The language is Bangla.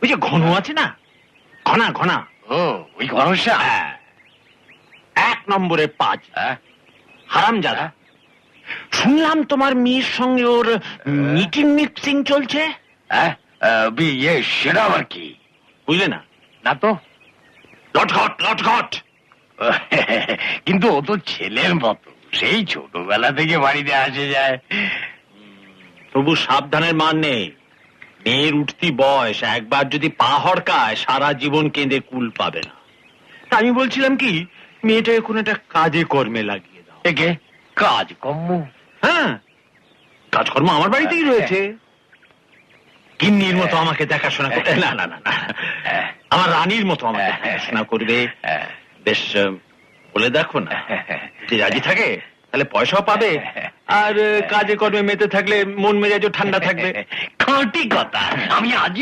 ওই যে ঘন আছে না, ঘনা ঘনা, ও ওই ঘনশ্যাম। হ্যাঁ, 1 নম্বরে 5 হারামজাদা। শুনলাম তোমার মেয়ের সঙ্গে ওর মিটিং মিক্সিং চলছে। সেটা আবার কি? বুঝলে না? না তো। লটঘট লটঘট। কিন্তু ও তো ছেলের মতো, সেই ছোটবেলা থেকে বাড়িতে আসে যায়। তবু সাবধানের মান নেই। মেয়ের উঠতি বয়স, একবার যদি পা হড়কায় সারা জীবন কেঁদে কুল পাবে না। তা আমি বলছিলাম কি, মেয়েটাকে কোন একটা কাজে কর্মে লাগিয়ে দাও। একে কাজকর্ম? হ্যাঁ, কাজকর্ম আমার বাড়িতেই রয়েছে। গিন্নির মতো আমাকে দেখাশোনা করবে। না না না না, আমার রানীর মতো আমাকে দেখাশোনা করবে। বেশ, বলে দেখো না, যদি রাজি থাকে তাহলে পয়সাও পাবে, আর কাজে কর্মে মেতে থাকলে মন মেজাজও ঠান্ডা থাকবে। খাঁটি কথা, আমি আজই